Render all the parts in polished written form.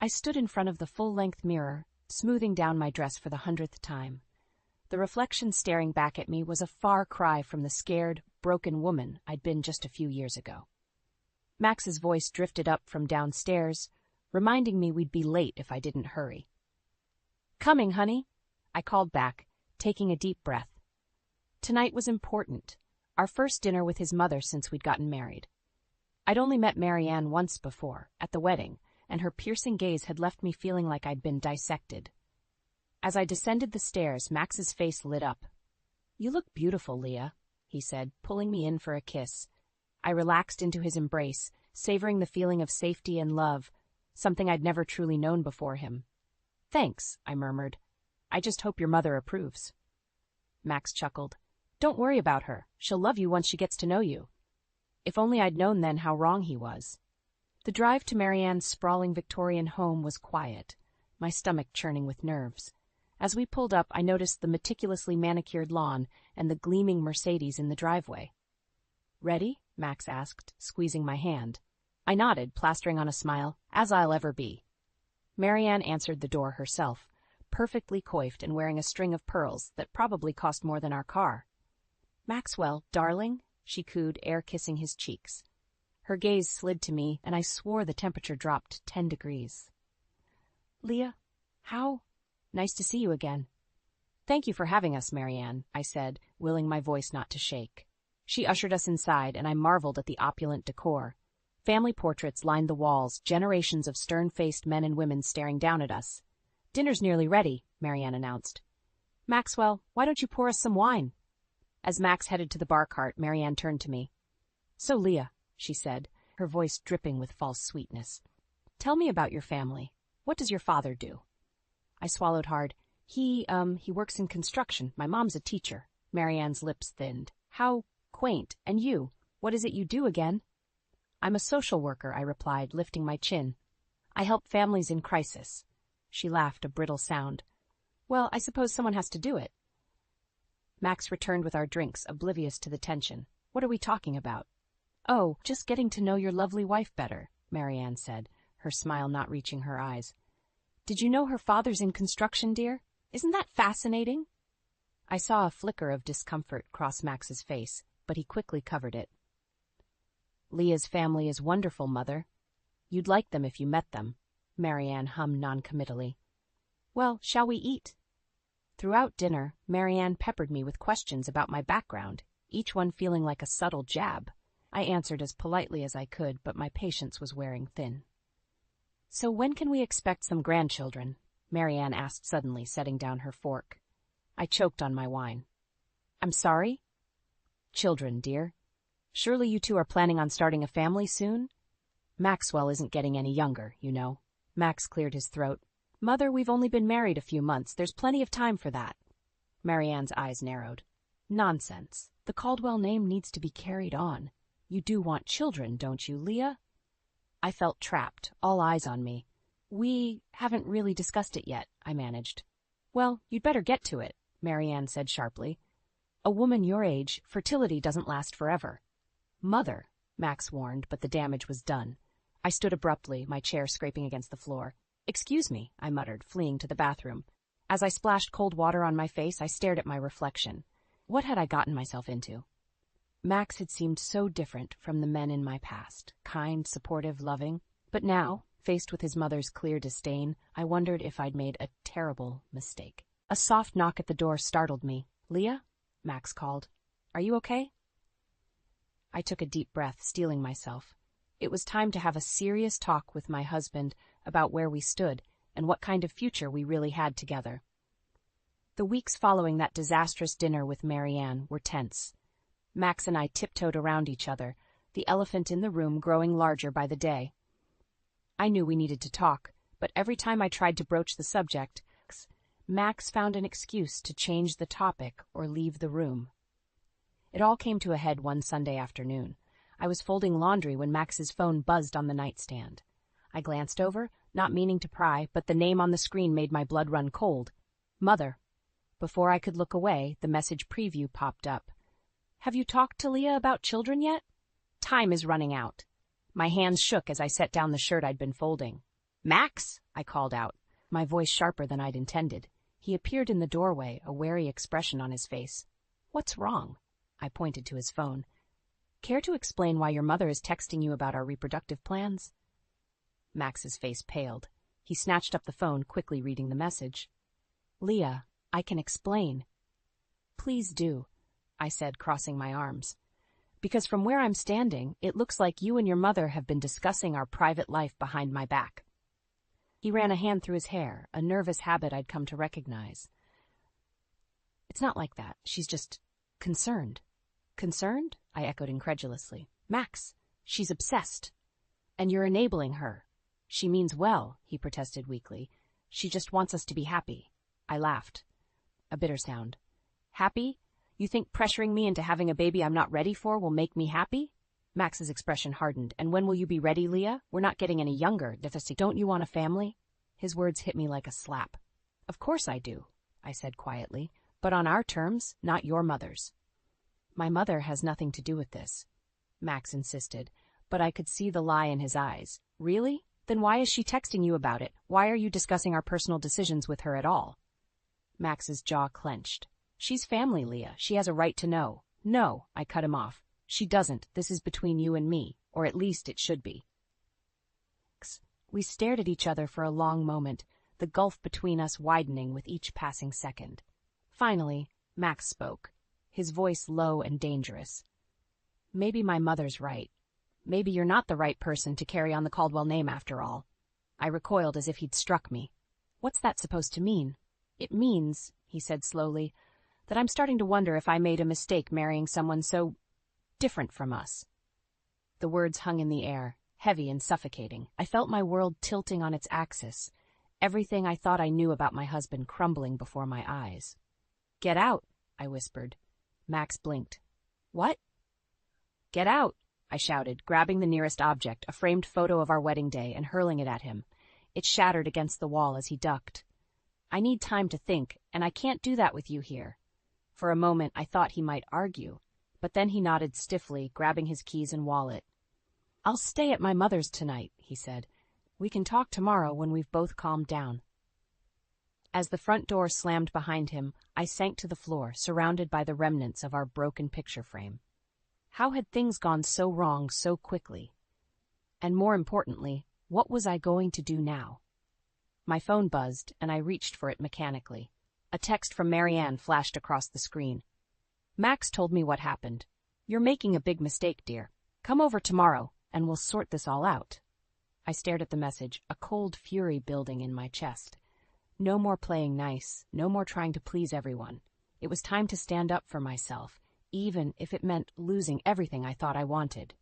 I stood in front of the full-length mirror, smoothing down my dress for the 100th time. The reflection staring back at me was a far cry from the scared, broken woman I'd been just a few years ago. Max's voice drifted up from downstairs, reminding me we'd be late if I didn't hurry. "Coming, honey," I called back, taking a deep breath. Tonight was important, our first dinner with his mother since we'd gotten married. I'd only met Marianne once before, at the wedding, and her piercing gaze had left me feeling like I'd been dissected. As I descended the stairs, Max's face lit up. "You look beautiful, Leah," he said, pulling me in for a kiss. I relaxed into his embrace, savoring the feeling of safety and love, something I'd never truly known before him. "Thanks," I murmured. "I just hope your mother approves." Max chuckled. "Don't worry about her. She'll love you once she gets to know you." If only I'd known then how wrong he was. The drive to Marianne's sprawling Victorian home was quiet, my stomach churning with nerves. As we pulled up, I noticed the meticulously manicured lawn and the gleaming Mercedes in the driveway. "Ready?" Max asked, squeezing my hand. I nodded, plastering on a smile, as I'll ever be. Marianne answered the door herself, perfectly coiffed and wearing a string of pearls that probably cost more than our car. "Maxwell, darling," she cooed, air-kissing his cheeks. Her gaze slid to me, and I swore the temperature dropped 10 degrees. "Leah, how? Nice to see you again." "Thank you for having us, Marianne," I said, willing my voice not to shake. She ushered us inside, and I marveled at the opulent decor. Family portraits lined the walls, generations of stern-faced men and women staring down at us. "Dinner's nearly ready," Marianne announced. "Maxwell, why don't you pour us some wine?" As Max headed to the bar cart, Marianne turned to me. "So, Leah," she said, her voice dripping with false sweetness, "tell me about your family. What does your father do?" I swallowed hard. He works in construction. My mom's a teacher." Marianne's lips thinned. "How quaint. And you? What is it you do again?" "I'm a social worker," I replied, lifting my chin. "I help families in crisis." She laughed, a brittle sound. "Well, I suppose someone has to do it." Max returned with our drinks, oblivious to the tension. "What are we talking about?" "Oh, just getting to know your lovely wife better," Marianne said, her smile not reaching her eyes. "Did you know her father's in construction, dear? Isn't that fascinating?" I saw a flicker of discomfort cross Max's face, but he quickly covered it. "Leah's family is wonderful, Mother. You'd like them if you met them," Marianne hummed noncommittally. "Well, shall we eat?" Throughout dinner, Marianne peppered me with questions about my background, each one feeling like a subtle jab. I answered as politely as I could, but my patience was wearing thin. "So when can we expect some grandchildren?" Marianne asked suddenly, setting down her fork. I choked on my wine. "I'm sorry?" "Children, dear. Surely you two are planning on starting a family soon? Maxwell isn't getting any younger, you know." Max cleared his throat. "Mother, we've only been married a few months. There's plenty of time for that." Marianne's eyes narrowed. "Nonsense. The Caldwell name needs to be carried on. You do want children, don't you, Leah?" I felt trapped, all eyes on me. "We haven't really discussed it yet," I managed. "Well, you'd better get to it," Marianne said sharply. "A woman your age, fertility doesn't last forever." "Mother," Max warned, but the damage was done. I stood abruptly, my chair scraping against the floor. "Excuse me," I muttered, fleeing to the bathroom. As I splashed cold water on my face, I stared at my reflection. What had I gotten myself into? Max had seemed so different from the men in my past, kind, supportive, loving. But now, faced with his mother's clear disdain, I wondered if I'd made a terrible mistake. A soft knock at the door startled me. "Leah?" Max called. "Are you okay?" I took a deep breath, steeling myself. It was time to have a serious talk with my husband about where we stood and what kind of future we really had together. The weeks following that disastrous dinner with Marianne were tense. Max and I tiptoed around each other, the elephant in the room growing larger by the day. I knew we needed to talk, but every time I tried to broach the subject, Max found an excuse to change the topic or leave the room. It all came to a head one Sunday afternoon. I was folding laundry when Max's phone buzzed on the nightstand. I glanced over, not meaning to pry, but the name on the screen made my blood run cold. "Mother." Before I could look away, the message preview popped up. "Have you talked to Leah about children yet? Time is running out." My hands shook as I set down the shirt I'd been folding. Max, I called out, my voice sharper than I'd intended. He appeared in the doorway, a wary expression on his face. What's wrong? I pointed to his phone. Care to explain why your mother is texting you about our reproductive plans? Max's face paled. He snatched up the phone, quickly reading the message. Leah, I can explain. Please do, I said, crossing my arms. Because from where I'm standing, it looks like you and your mother have been discussing our private life behind my back. He ran a hand through his hair, a nervous habit I'd come to recognize. It's not like that. She's just concerned. Concerned? I echoed incredulously. Max, she's obsessed. And you're enabling her. She means well, he protested weakly. She just wants us to be happy. I laughed. A bitter sound. Happy? You think pressuring me into having a baby I'm not ready for will make me happy? Max's expression hardened. And when will you be ready, Leah? We're not getting any younger. Don't you want a family? His words hit me like a slap. Of course I do, I said quietly, but on our terms, not your mother's. My mother has nothing to do with this, Max insisted, but I could see the lie in his eyes. Really? Then why is she texting you about it? Why are you discussing our personal decisions with her at all? Max's jaw clenched. She's family, Leah. She has a right to know. No, I cut him off. She doesn't. This is between you and me, or at least it should be. We stared at each other for a long moment, the gulf between us widening with each passing second. Finally, Max spoke, his voice low and dangerous. Maybe my mother's right. Maybe you're not the right person to carry on the Caldwell name after all. I recoiled as if he'd struck me. What's that supposed to mean? It means, he said slowly, that I'm starting to wonder if I made a mistake marrying someone so different from us. The words hung in the air, heavy and suffocating. I felt my world tilting on its axis, everything I thought I knew about my husband crumbling before my eyes. Get out, I whispered. Max blinked. What? Get out, I shouted, grabbing the nearest object, a framed photo of our wedding day, and hurling it at him. It shattered against the wall as he ducked. I need time to think, and I can't do that with you here. For a moment, I thought he might argue, but then he nodded stiffly, grabbing his keys and wallet. I'll stay at my mother's tonight, he said. We can talk tomorrow when we've both calmed down. As the front door slammed behind him, I sank to the floor, surrounded by the remnants of our broken picture frame. How had things gone so wrong so quickly? And more importantly, what was I going to do now? My phone buzzed, and I reached for it mechanically. A text from Marianne flashed across the screen. Max told me what happened. You're making a big mistake, dear. Come over tomorrow, and we'll sort this all out. I stared at the message, a cold fury building in my chest. No more playing nice, no more trying to please everyone. It was time to stand up for myself, even if it meant losing everything I thought I wanted.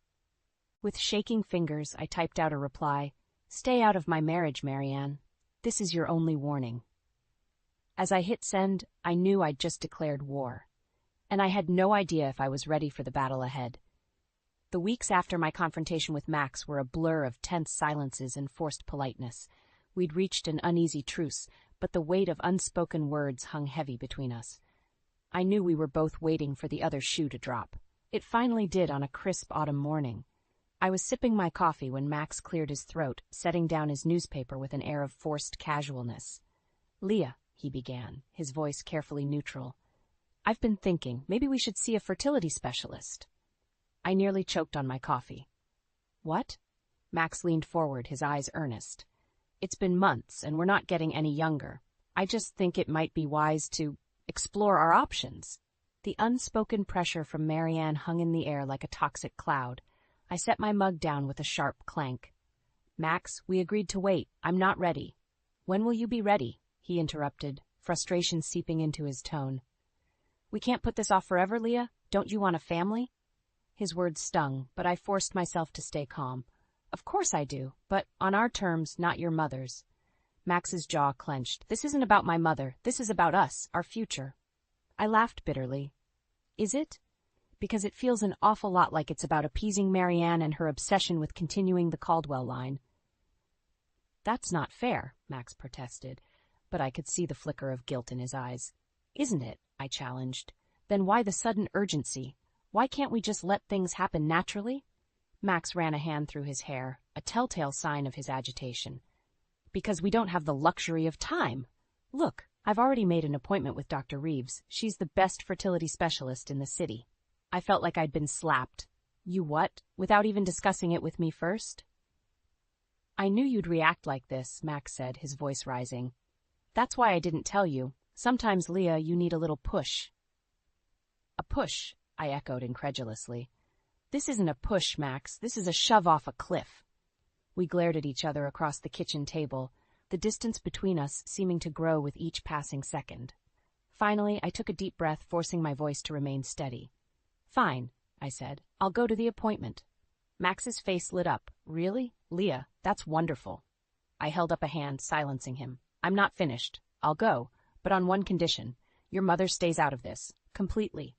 With shaking fingers, I typed out a reply. Stay out of my marriage, Marianne. This is your only warning. As I hit send, I knew I'd just declared war. And I had no idea if I was ready for the battle ahead. The weeks after my confrontation with Max were a blur of tense silences and forced politeness. We'd reached an uneasy truce, but the weight of unspoken words hung heavy between us. I knew we were both waiting for the other shoe to drop. It finally did on a crisp autumn morning. I was sipping my coffee when Max cleared his throat, setting down his newspaper with an air of forced casualness. Leah, he began, his voice carefully neutral. I've been thinking, maybe we should see a fertility specialist. I nearly choked on my coffee. What? Max leaned forward, his eyes earnest. It's been months, and we're not getting any younger. I just think it might be wise to explore our options. The unspoken pressure from Marianne hung in the air like a toxic cloud. I set my mug down with a sharp clank. Max, we agreed to wait. I'm not ready. When will you be ready? He interrupted, frustration seeping into his tone. We can't put this off forever, Leah. Don't you want a family? His words stung, but I forced myself to stay calm. Of course I do, but on our terms, not your mother's. Max's jaw clenched. This isn't about my mother. This is about us, our future. I laughed bitterly. Is it? Because it feels an awful lot like it's about appeasing Marianne and her obsession with continuing the Caldwell line. That's not fair, Max protested, but I could see the flicker of guilt in his eyes. Isn't it? I challenged. Then why the sudden urgency? Why can't we just let things happen naturally? Max ran a hand through his hair, a telltale sign of his agitation. Because we don't have the luxury of time. Look, I've already made an appointment with Dr. Reeves. She's the best fertility specialist in the city. I felt like I'd been slapped. You what? Without even discussing it with me first? I knew you'd react like this, Max said, his voice rising. That's why I didn't tell you. Sometimes, Leah, you need a little push. A push, I echoed incredulously. This isn't a push, Max. This is a shove off a cliff. We glared at each other across the kitchen table, the distance between us seeming to grow with each passing second. Finally, I took a deep breath, forcing my voice to remain steady. Fine, I said. I'll go to the appointment. Max's face lit up. Really? Leah, that's wonderful. I held up a hand, silencing him. I'm not finished. I'll go, but on one condition. Your mother stays out of this. Completely.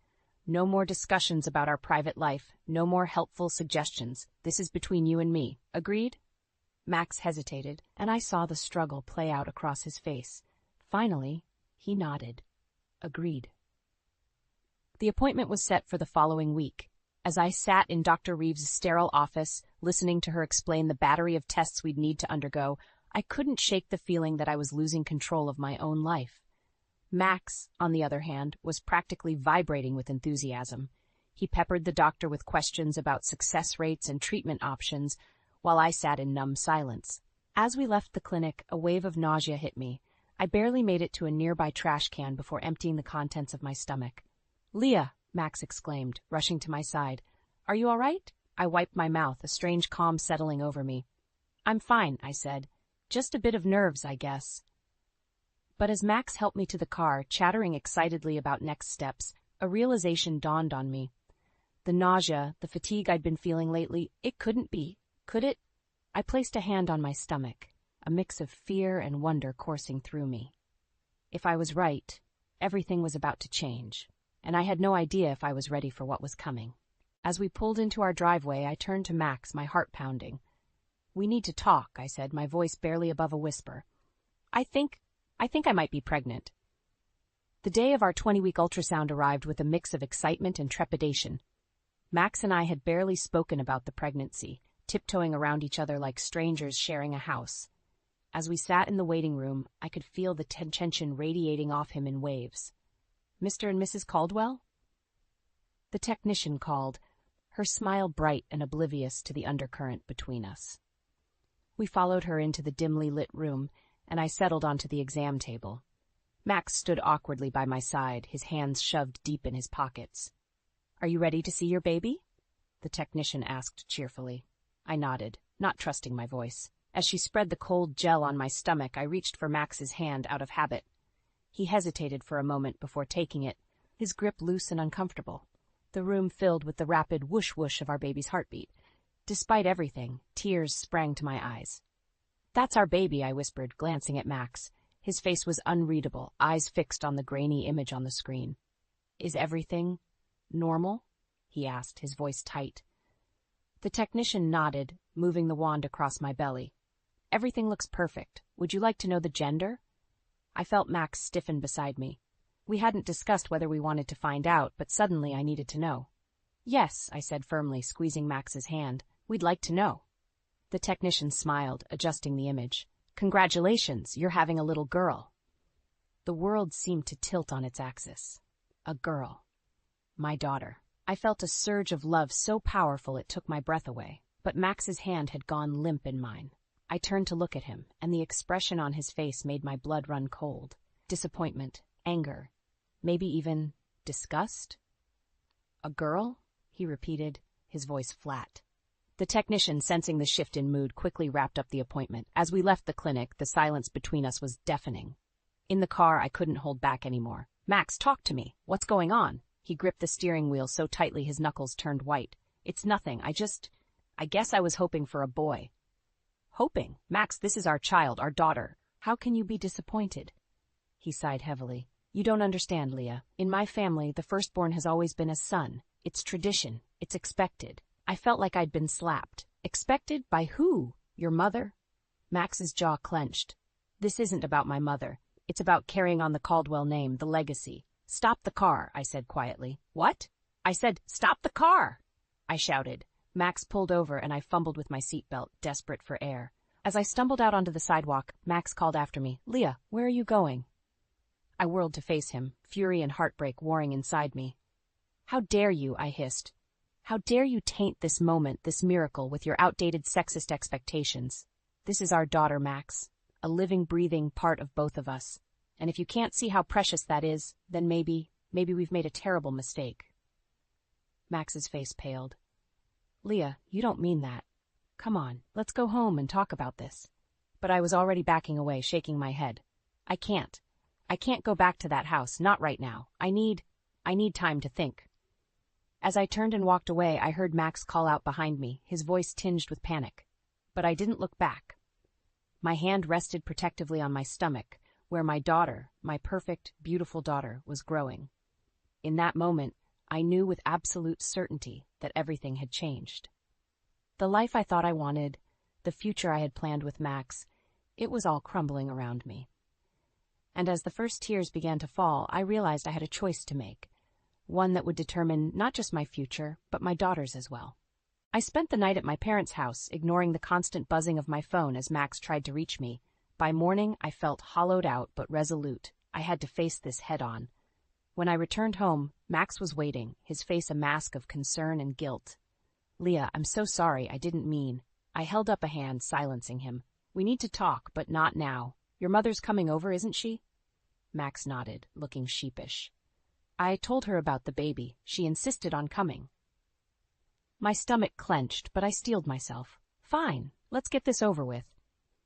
No more discussions about our private life. No more helpful suggestions. This is between you and me. Agreed? Max hesitated, and I saw the struggle play out across his face. Finally, he nodded. Agreed. The appointment was set for the following week. As I sat in Dr. Reeves' sterile office, listening to her explain the battery of tests we'd need to undergo, I couldn't shake the feeling that I was losing control of my own life. Max, on the other hand, was practically vibrating with enthusiasm. He peppered the doctor with questions about success rates and treatment options, while I sat in numb silence. As we left the clinic, a wave of nausea hit me. I barely made it to a nearby trash can before emptying the contents of my stomach. Leah, Max exclaimed, rushing to my side. Are you all right? I wiped my mouth, a strange calm settling over me. I'm fine, I said. Just a bit of nerves, I guess. But as Max helped me to the car, chattering excitedly about next steps, a realization dawned on me. The nausea, the fatigue I'd been feeling lately, it couldn't be. Could it? I placed a hand on my stomach, a mix of fear and wonder coursing through me. If I was right, everything was about to change, and I had no idea if I was ready for what was coming. As we pulled into our driveway, I turned to Max, my heart pounding. We need to talk, I said, my voice barely above a whisper. I think I might be pregnant. The day of our 20-week ultrasound arrived with a mix of excitement and trepidation. Max and I had barely spoken about the pregnancy, tiptoeing around each other like strangers sharing a house. As we sat in the waiting room, I could feel the tension radiating off him in waves. Mr. and Mrs. Caldwell? The technician called, her smile bright and oblivious to the undercurrent between us. We followed her into the dimly lit room, and I settled onto the exam table. Max stood awkwardly by my side, his hands shoved deep in his pockets. Are you ready to see your baby? The technician asked cheerfully. I nodded, not trusting my voice. As she spread the cold gel on my stomach, I reached for Max's hand out of habit. He hesitated for a moment before taking it, his grip loose and uncomfortable. The room filled with the rapid whoosh-whoosh of our baby's heartbeat. Despite everything, tears sprang to my eyes. That's our baby, I whispered, glancing at Max. His face was unreadable, eyes fixed on the grainy image on the screen. Is everything normal? He asked, his voice tight. The technician nodded, moving the wand across my belly. Everything looks perfect. Would you like to know the gender? I felt Max stiffen beside me. We hadn't discussed whether we wanted to find out, but suddenly I needed to know. Yes, I said firmly, squeezing Max's hand. We'd like to know. The technician smiled, adjusting the image. Congratulations, you're having a little girl. The world seemed to tilt on its axis. A girl. My daughter. I felt a surge of love so powerful it took my breath away, but Max's hand had gone limp in mine. I turned to look at him, and the expression on his face made my blood run cold. Disappointment, anger, maybe even disgust? A girl? He repeated, his voice flat. The technician, sensing the shift in mood, quickly wrapped up the appointment. As we left the clinic, the silence between us was deafening. In the car, I couldn't hold back anymore. Max, talk to me. What's going on? He gripped the steering wheel so tightly his knuckles turned white. It's nothing. I guess I was hoping for a boy. Hoping? Max, this is our child, our daughter. How can you be disappointed? He sighed heavily. You don't understand, Leah. In my family, the firstborn has always been a son. It's tradition. It's expected. I felt like I'd been slapped. Expected? By who? Your mother? Max's jaw clenched. This isn't about my mother. It's about carrying on the Caldwell name, the legacy. Stop the car, I said quietly. What? I said, stop the car! I shouted. Max pulled over and I fumbled with my seatbelt, desperate for air. As I stumbled out onto the sidewalk, Max called after me, "Leah, where are you going?" I whirled to face him, fury and heartbreak warring inside me. "How dare you," I hissed. "How dare you taint this moment, this miracle, with your outdated sexist expectations? This is our daughter, Max, a living, breathing part of both of us. And if you can't see how precious that is, then maybe we've made a terrible mistake." Max's face paled. "Leah, you don't mean that. Come on, let's go home and talk about this." But I was already backing away, shaking my head. I can't go back to that house, not right now. I need time to think." As I turned and walked away, I heard Max call out behind me, his voice tinged with panic. But I didn't look back. My hand rested protectively on my stomach, where my daughter, my perfect, beautiful daughter, was growing. In that moment, I knew with absolute certainty that everything had changed. The life I thought I wanted, the future I had planned with Max, it was all crumbling around me. And as the first tears began to fall, I realized I had a choice to make, one that would determine not just my future, but my daughter's as well. I spent the night at my parents' house, ignoring the constant buzzing of my phone as Max tried to reach me. By morning, I felt hollowed out but resolute. I had to face this head-on. When I returned home, Max was waiting, his face a mask of concern and guilt. "Leah, I'm so sorry, I didn't mean." I held up a hand, silencing him. "We need to talk, but not now. Your mother's coming over, isn't she?" Max nodded, looking sheepish. "I told her about the baby. She insisted on coming." My stomach clenched, but I steeled myself. "Fine, let's get this over with."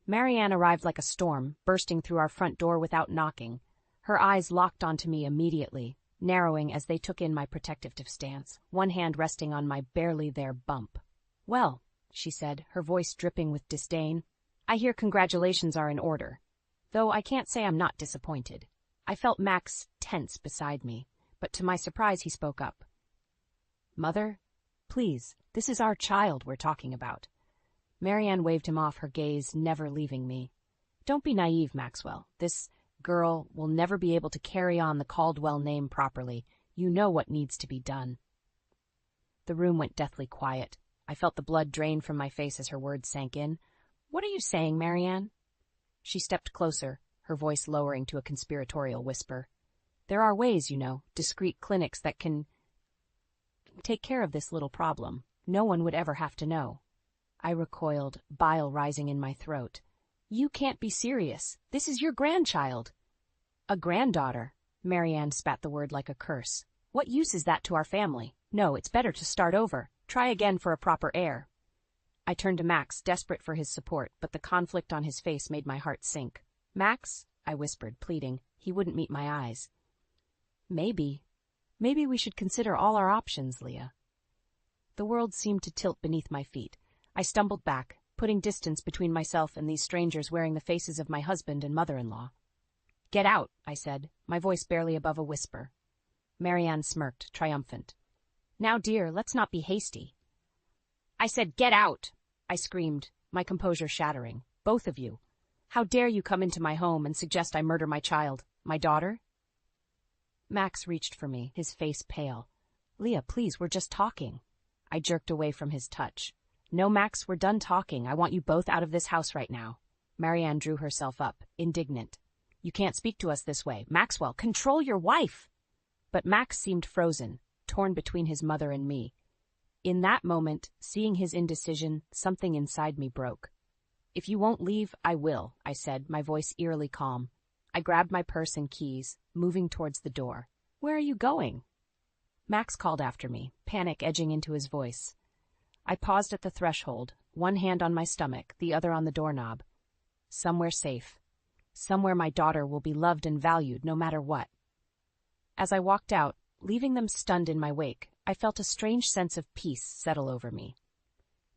Marianne arrived like a storm, bursting through our front door without knocking. Her eyes locked onto me immediately, narrowing as they took in my protective stance, one hand resting on my barely there bump. "Well," she said, her voice dripping with disdain, "I hear congratulations are in order. Though I can't say I'm not disappointed." I felt Max tense beside me, but to my surprise he spoke up. "Mother, please, this is our child we're talking about." Marianne waved him off, her gaze never leaving me. "Don't be naive, Maxwell. This girl will never be able to carry on the Caldwell name properly. You know what needs to be done." The room went deathly quiet. I felt the blood drain from my face as her words sank in. "What are you saying, Marianne?" She stepped closer, her voice lowering to a conspiratorial whisper. "There are ways, you know, discreet clinics that can take care of this little problem. No one would ever have to know." I recoiled, bile rising in my throat. "You can't be serious. This is your grandchild." "A granddaughter." Marianne spat the word like a curse. "What use is that to our family? No, it's better to start over. Try again for a proper heir." I turned to Max, desperate for his support, but the conflict on his face made my heart sink. "Max," I whispered, pleading. He wouldn't meet my eyes. Maybe we should consider all our options, Leah." The world seemed to tilt beneath my feet. I stumbled back, putting distance between myself and these strangers wearing the faces of my husband and mother-in-law. "Get out," I said, my voice barely above a whisper. Marianne smirked, triumphant. "Now, dear, let's not be hasty." "I said get out!" I screamed, my composure shattering. "Both of you. How dare you come into my home and suggest I murder my child, my daughter?" Max reached for me, his face pale. "Leah, please, we're just talking." I jerked away from his touch. "No, Max, we're done talking. I want you both out of this house right now." Marianne drew herself up, indignant. "You can't speak to us this way. Maxwell, control your wife!" But Max seemed frozen, torn between his mother and me. In that moment, seeing his indecision, something inside me broke. "If you won't leave, I will," I said, my voice eerily calm. I grabbed my purse and keys, moving towards the door. "Where are you going?" Max called after me, panic edging into his voice. I paused at the threshold, one hand on my stomach, the other on the doorknob. Somewhere safe. Somewhere my daughter will be loved and valued no matter what. As I walked out, leaving them stunned in my wake, I felt a strange sense of peace settle over me.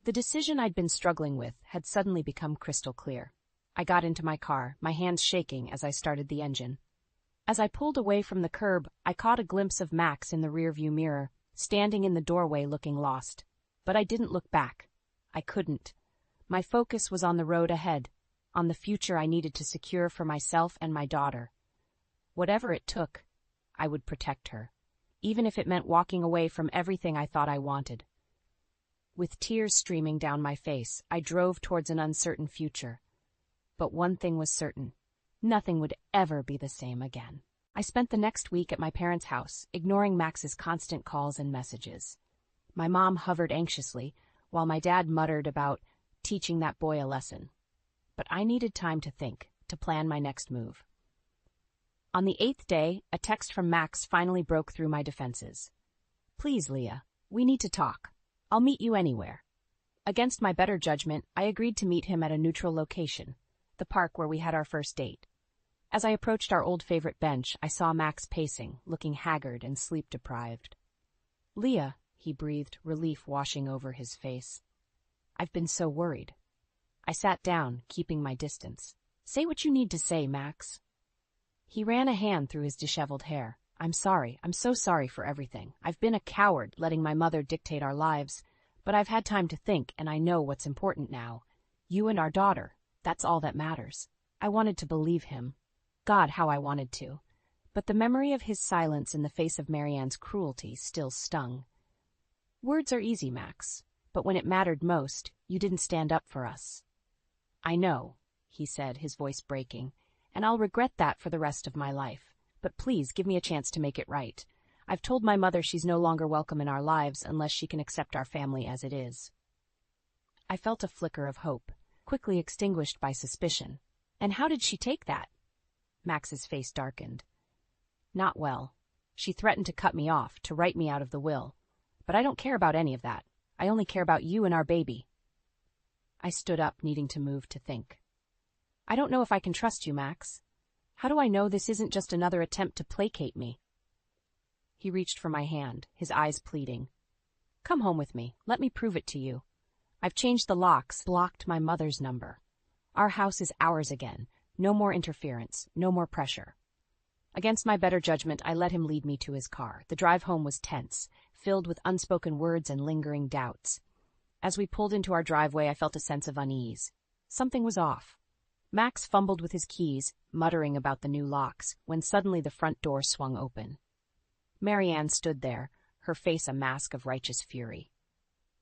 The decision I'd been struggling with had suddenly become crystal clear. I got into my car, my hands shaking as I started the engine. As I pulled away from the curb, I caught a glimpse of Max in the rearview mirror, standing in the doorway looking lost. But I didn't look back. I couldn't. My focus was on the road ahead, on the future I needed to secure for myself and my daughter. Whatever it took, I would protect her, even if it meant walking away from everything I thought I wanted. With tears streaming down my face, I drove towards an uncertain future. But one thing was certain. Nothing would ever be the same again. I spent the next week at my parents' house, ignoring Max's constant calls and messages. My mom hovered anxiously, while my dad muttered about teaching that boy a lesson. But I needed time to think, to plan my next move. On the 8th day, a text from Max finally broke through my defenses. "Please, Leah, we need to talk. I'll meet you anywhere." Against my better judgment, I agreed to meet him at a neutral location, the park where we had our first date. As I approached our old favorite bench, I saw Max pacing, looking haggard and sleep-deprived. "Leah," he breathed, relief washing over his face. "I've been so worried." I sat down, keeping my distance. "Say what you need to say, Max." He ran a hand through his disheveled hair. "I'm sorry. I'm so sorry for everything. I've been a coward, letting my mother dictate our lives. But I've had time to think, and I know what's important now. You and our daughter. That's all that matters." I wanted to believe him. God, how I wanted to. But the memory of his silence in the face of Marianne's cruelty still stung. "Words are easy, Max. But when it mattered most, you didn't stand up for us." "I know," he said, his voice breaking, "and I'll regret that for the rest of my life. But please give me a chance to make it right. I've told my mother she's no longer welcome in our lives unless she can accept our family as it is." I felt a flicker of hope, quickly extinguished by suspicion. "And how did she take that?" Max's face darkened. "Not well. She threatened to cut me off, to write me out of the will. But I don't care about any of that. I only care about you and our baby." I stood up, needing to move to think. "I don't know if I can trust you, Max. How do I know this isn't just another attempt to placate me?" He reached for my hand, his eyes pleading. "Come home with me. Let me prove it to you. I've changed the locks, blocked my mother's number. Our house is ours again. No more interference, no more pressure." Against my better judgment, I let him lead me to his car. The drive home was tense, filled with unspoken words and lingering doubts. As we pulled into our driveway, I felt a sense of unease. Something was off. Max fumbled with his keys, muttering about the new locks, when suddenly the front door swung open. Marianne stood there, her face a mask of righteous fury.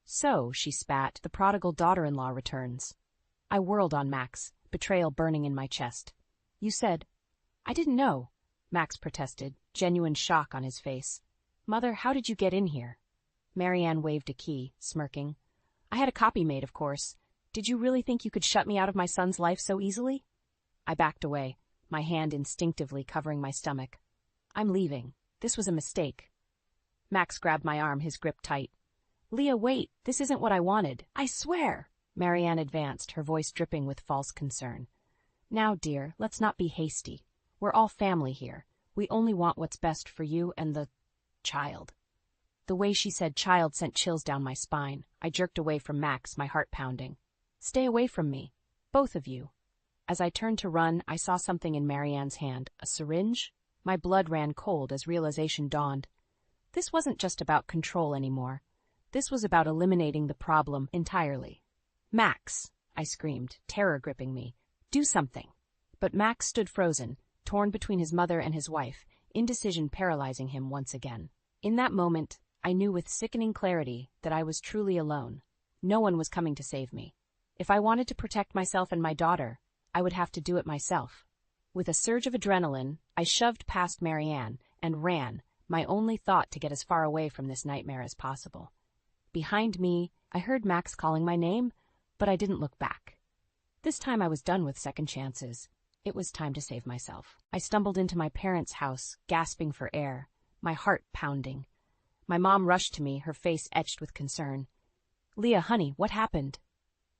"So," she spat, "the prodigal daughter-in-law returns." I whirled on Max, betrayal burning in my chest. "You said—" "I didn't know," Max protested, genuine shock on his face. "Mother, how did you get in here?" Marianne waved a key, smirking. "I had a copy made, of course. Did you really think you could shut me out of my son's life so easily?" I backed away, my hand instinctively covering my stomach. "I'm leaving. This was a mistake." Max grabbed my arm, his grip tight. "Leah, wait. This isn't what I wanted. I swear." Marianne advanced, her voice dripping with false concern. "Now, dear, let's not be hasty. We're all family here. We only want what's best for you and the child." The way she said child sent chills down my spine. I jerked away from Max, my heart pounding. "Stay away from me. Both of you." As I turned to run, I saw something in Marianne's hand. A syringe? My blood ran cold as realization dawned. This wasn't just about control anymore. This was about eliminating the problem entirely. "Max!" I screamed, terror gripping me. "Do something." But Max stood frozen, torn between his mother and his wife, indecision paralyzing him once again. In that moment, I knew with sickening clarity that I was truly alone. No one was coming to save me. If I wanted to protect myself and my daughter, I would have to do it myself. With a surge of adrenaline, I shoved past Marianne and ran, my only thought to get as far away from this nightmare as possible. Behind me, I heard Max calling my name, but I didn't look back. This time I was done with second chances. It was time to save myself. I stumbled into my parents' house, gasping for air, my heart pounding. My mom rushed to me, her face etched with concern. "Leah, honey, what happened?"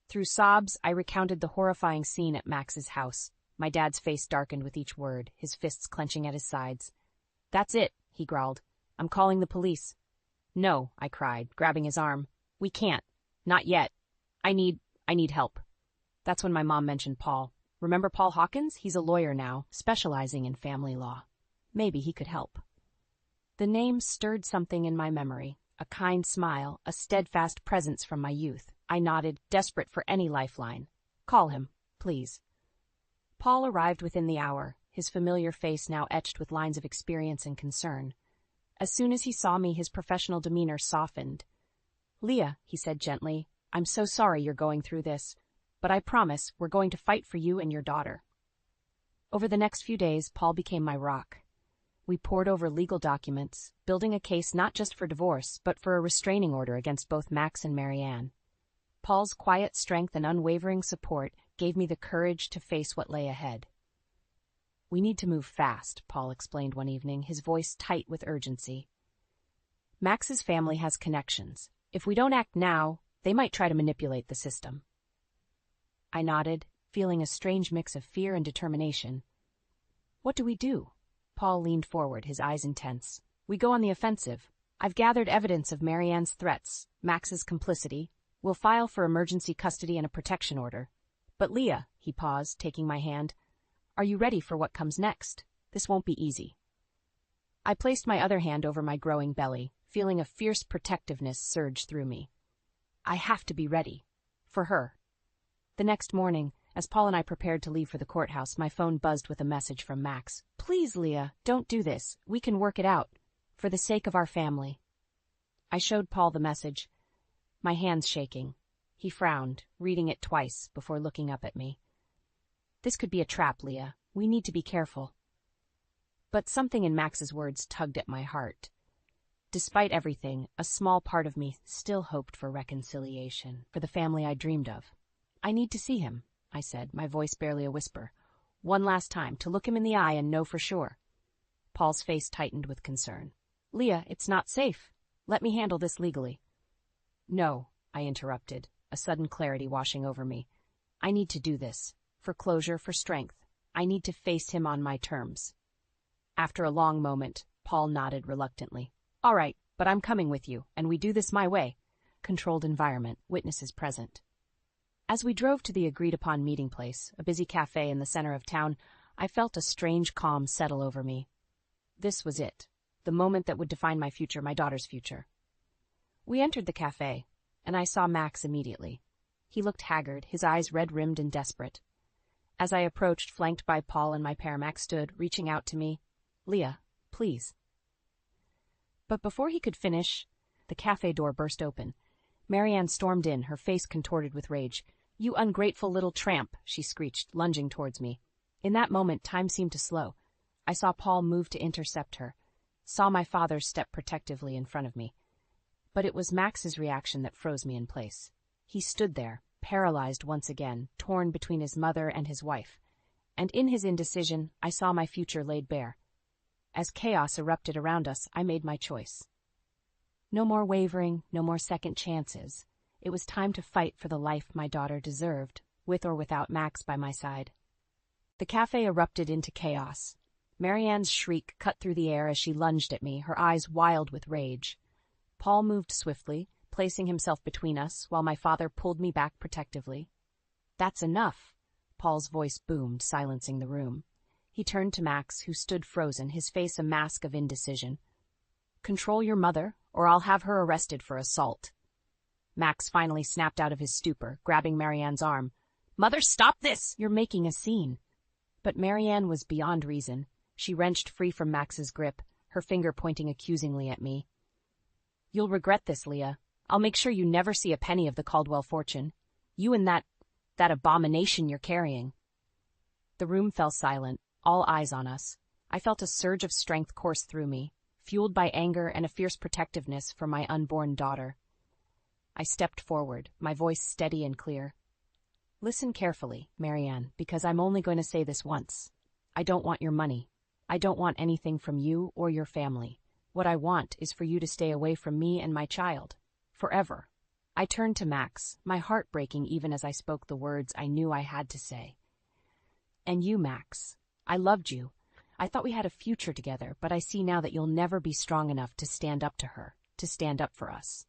Through sobs, I recounted the horrifying scene at Max's house. My dad's face darkened with each word, his fists clenching at his sides. "That's it," he growled. "I'm calling the police." "No," I cried, grabbing his arm. "We can't. Not yet. I need help." That's when my mom mentioned Paul. "Remember Paul Hawkins? He's a lawyer now, specializing in family law. Maybe he could help." The name stirred something in my memory, a kind smile, a steadfast presence from my youth. I nodded, desperate for any lifeline. "Call him, please." Paul arrived within the hour, his familiar face now etched with lines of experience and concern. As soon as he saw me, his professional demeanor softened. Leah, he said gently, I'm so sorry you're going through this, but I promise we're going to fight for you and your daughter. Over the next few days, Paul became my rock. We pored over legal documents, building a case not just for divorce, but for a restraining order against both Max and Marianne. Paul's quiet strength and unwavering support gave me the courage to face what lay ahead. We need to move fast, Paul explained one evening, his voice tight with urgency. Max's family has connections. If we don't act now, they might try to manipulate the system. I nodded, feeling a strange mix of fear and determination. What do we do? Paul leaned forward, his eyes intense. We go on the offensive. I've gathered evidence of Marianne's threats, Max's complicity. We'll file for emergency custody and a protection order. But Leah, he paused, taking my hand, are you ready for what comes next? This won't be easy. I placed my other hand over my growing belly, feeling a fierce protectiveness surge through me. I have to be ready. For her. The next morning, as Paul and I prepared to leave for the courthouse, my phone buzzed with a message from Max. Please, Leah, don't do this. We can work it out. For the sake of our family. I showed Paul the message, my hands shaking. He frowned, reading it twice before looking up at me. This could be a trap, Leah. We need to be careful. But something in Max's words tugged at my heart. Despite everything, a small part of me still hoped for reconciliation, for the family I dreamed of. I need to see him, I said, my voice barely a whisper. One last time, to look him in the eye and know for sure. Paul's face tightened with concern. Leah, it's not safe. Let me handle this legally. No, I interrupted, a sudden clarity washing over me. I need to do this. For closure, for strength. I need to face him on my terms. After a long moment, Paul nodded reluctantly. All right, but I'm coming with you, and we do this my way. Controlled environment, witnesses present. As we drove to the agreed-upon meeting place, a busy cafe in the center of town, I felt a strange calm settle over me. This was it, the moment that would define my future, my daughter's future. We entered the cafe, and I saw Max immediately. He looked haggard, his eyes red-rimmed and desperate. As I approached, flanked by Paul and my pair, Max stood, reaching out to me. Leah, please. But before he could finish, the cafe door burst open. Marianne stormed in, her face contorted with rage. You ungrateful little tramp, she screeched, lunging towards me. In that moment, time seemed to slow. I saw Paul move to intercept her, saw my father step protectively in front of me. But it was Max's reaction that froze me in place. He stood there, paralyzed once again, torn between his mother and his wife. And in his indecision, I saw my future laid bare. As chaos erupted around us, I made my choice. No more wavering, no more second chances. It was time to fight for the life my daughter deserved, with or without Max by my side. The cafe erupted into chaos. Marianne's shriek cut through the air as she lunged at me, her eyes wild with rage. Paul moved swiftly, placing himself between us, while my father pulled me back protectively. That's enough, Paul's voice boomed, silencing the room. He turned to Max, who stood frozen, his face a mask of indecision. Control your mother, or I'll have her arrested for assault. Max finally snapped out of his stupor, grabbing Marianne's arm. Mother, stop this! You're making a scene. But Marianne was beyond reason. She wrenched free from Max's grip, her finger pointing accusingly at me. You'll regret this, Leah. I'll make sure you never see a penny of the Caldwell fortune. You and that abomination you're carrying. The room fell silent, all eyes on us. I felt a surge of strength course through me, fueled by anger and a fierce protectiveness for my unborn daughter. I stepped forward, my voice steady and clear. Listen carefully, Marianne, because I'm only going to say this once. I don't want your money. I don't want anything from you or your family. What I want is for you to stay away from me and my child. Forever. I turned to Max, my heart breaking even as I spoke the words I knew I had to say. And you, Max. I loved you. I thought we had a future together, but I see now that you'll never be strong enough to stand up to her, to stand up for us.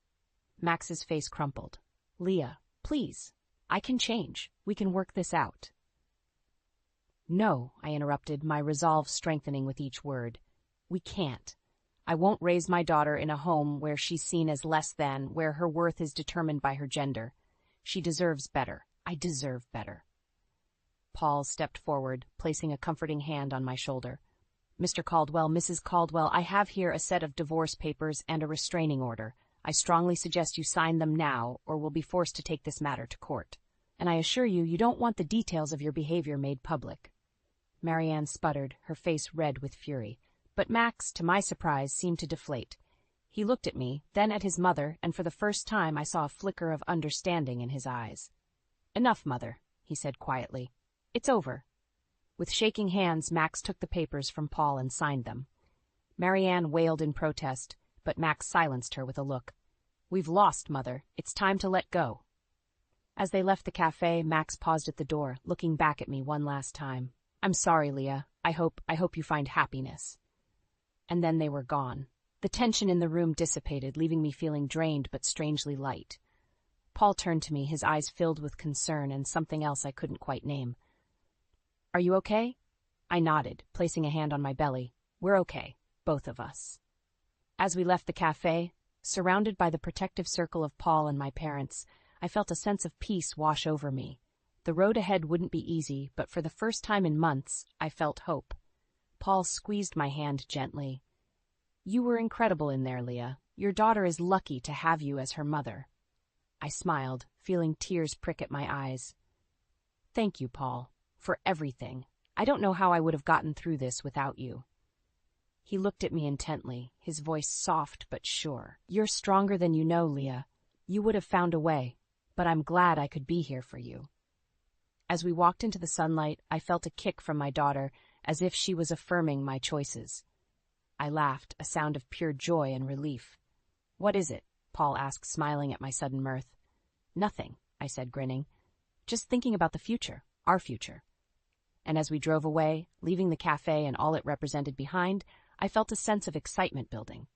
Max's face crumpled. Leah, please. I can change. We can work this out. No, I interrupted, my resolve strengthening with each word. We can't. I won't raise my daughter in a home where she's seen as less than, where her worth is determined by her gender. She deserves better. I deserve better. Paul stepped forward, placing a comforting hand on my shoulder. Mr. Caldwell, Mrs. Caldwell, I have here a set of divorce papers and a restraining order. I strongly suggest you sign them now, or we'll be forced to take this matter to court. And I assure you, you don't want the details of your behavior made public." Marianne sputtered, her face red with fury. But Max, to my surprise, seemed to deflate. He looked at me, then at his mother, and for the first time I saw a flicker of understanding in his eyes. "Enough, Mother," he said quietly. "It's over." With shaking hands, Max took the papers from Paul and signed them. Marianne wailed in protest, but Max silenced her with a look. "We've lost, Mother. It's time to let go." As they left the cafe, Max paused at the door, looking back at me one last time. "I'm sorry, Leah. I hope you find happiness." And then they were gone. The tension in the room dissipated, leaving me feeling drained but strangely light. Paul turned to me, his eyes filled with concern and something else I couldn't quite name. "Are you okay?" I nodded, placing a hand on my belly. "We're okay, both of us." As we left the cafe, surrounded by the protective circle of Paul and my parents, I felt a sense of peace wash over me. The road ahead wouldn't be easy, but for the first time in months, I felt hope. Paul squeezed my hand gently. "You were incredible in there, Leah. Your daughter is lucky to have you as her mother." I smiled, feeling tears prick at my eyes. "Thank you, Paul, for everything. I don't know how I would have gotten through this without you." He looked at me intently, his voice soft but sure. "You're stronger than you know, Leah. You would have found a way, but I'm glad I could be here for you." As we walked into the sunlight, I felt a kick from my daughter, as if she was affirming my choices. I laughed, a sound of pure joy and relief. "What is it?" Paul asked, smiling at my sudden mirth. "Nothing," I said, grinning. "Just thinking about the future, our future." And as we drove away, leaving the cafe and all it represented behind, I felt a sense of excitement building.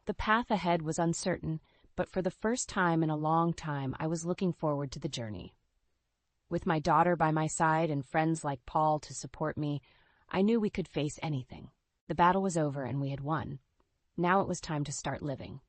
The path ahead was uncertain, but for the first time in a long time, I was looking forward to the journey. With my daughter by my side and friends like Paul to support me, I knew we could face anything. The battle was over and we had won. Now it was time to start living.